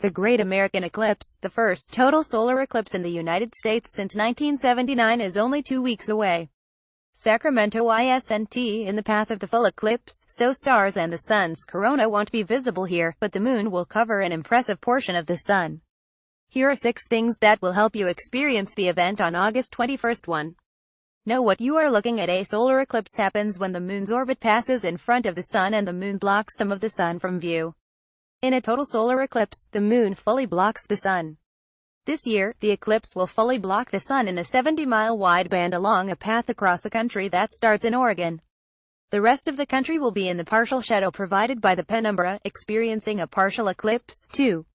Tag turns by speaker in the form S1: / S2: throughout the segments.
S1: The Great American Eclipse, the first total solar eclipse in the United States since 1979, is only 2 weeks away. Sacramento isn't in the path of the full eclipse, so stars and the sun's corona won't be visible here, but the moon will cover an impressive portion of the sun. Here are 6 things that will help you experience the event on August 21st. 1. Know what you are looking at. A solar eclipse happens when the moon's orbit passes in front of the sun and the moon blocks some of the sun from view. In a total solar eclipse, the moon fully blocks the sun. This year, the eclipse will fully block the sun in a 70-mile wide band along a path across the country that starts in Oregon. The rest of the country will be in the partial shadow provided by the penumbra, experiencing a partial eclipse. 2.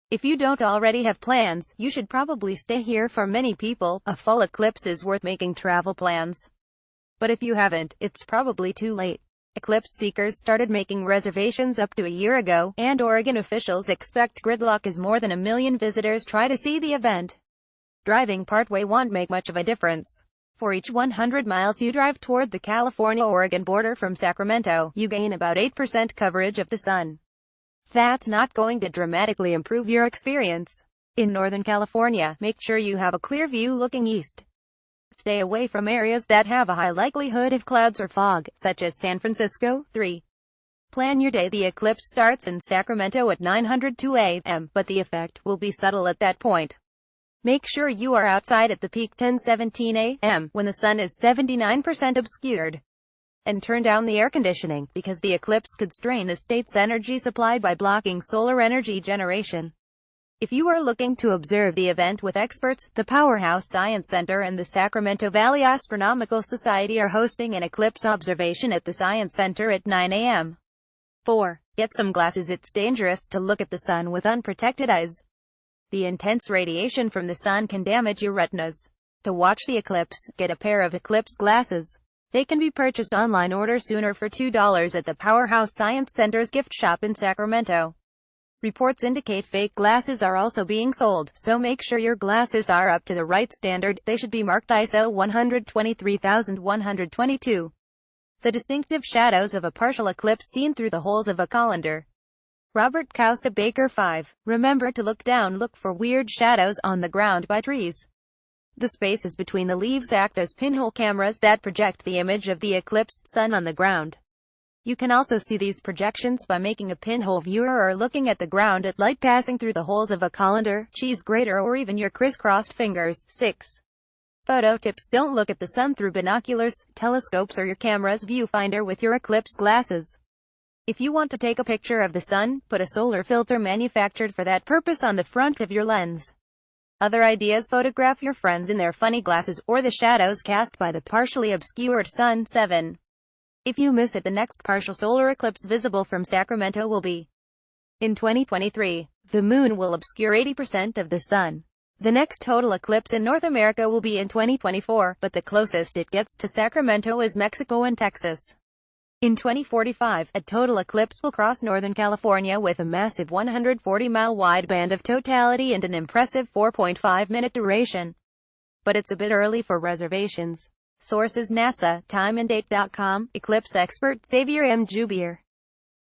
S1: If you don't already have plans, you should probably stay here. For many people, a full eclipse is worth making travel plans. But if you haven't, it's probably too late. Eclipse seekers started making reservations up to a year ago, and Oregon officials expect gridlock as more than 1 million visitors try to see the event. Driving partway won't make much of a difference. For each 100 miles you drive toward the California-Oregon border from Sacramento, you gain about 8% coverage of the sun. That's not going to dramatically improve your experience. In Northern California, make sure you have a clear view looking east. Stay away from areas that have a high likelihood of clouds or fog, such as San Francisco. 3. Plan your day. The eclipse starts in Sacramento at 9:02 a.m., but the effect will be subtle at that point. Make sure you are outside at the peak 10:17 a.m., when the sun is 79% obscured. And turn down the air conditioning, because the eclipse could strain the state's energy supply by blocking solar energy generation. If you are looking to observe the event with experts, the Powerhouse Science Center and the Sacramento Valley Astronomical Society are hosting an eclipse observation at the Science Center at 9 a.m. 4. Get some glasses. It's dangerous to look at the sun with unprotected eyes. The intense radiation from the sun can damage your retinas. To watch the eclipse, get a pair of eclipse glasses. They can be purchased online. Order sooner for $2 at the Powerhouse Science Center's gift shop in Sacramento. Reports indicate fake glasses are also being sold, so make sure your glasses are up to the right standard. They should be marked ISO 123122. The distinctive shadows of a partial eclipse seen through the holes of a colander. Robert Causa Baker. 5. Remember to look down. Look for weird shadows on the ground by trees. The spaces between the leaves act as pinhole cameras that project the image of the eclipsed sun on the ground. You can also see these projections by making a pinhole viewer or looking at the ground at light passing through the holes of a colander, cheese grater, or even your crisscrossed fingers. 6. Photo tips. Don't look at the sun through binoculars, telescopes, or your camera's viewfinder with your eclipse glasses. If you want to take a picture of the sun, put a solar filter manufactured for that purpose on the front of your lens. Other ideas: photograph your friends in their funny glasses, or the shadows cast by the partially obscured sun. 7. If you miss it, the next partial solar eclipse visible from Sacramento will be in 2023. The moon will obscure 80% of the sun. The next total eclipse in North America will be in 2024, but the closest it gets to Sacramento is Mexico and Texas. In 2045, a total eclipse will cross Northern California with a massive 140-mile wide band of totality and an impressive 4.5-minute duration. But it's a bit early for reservations. Sources: NASA, timeanddate.com, eclipse expert Xavier M. Jubier.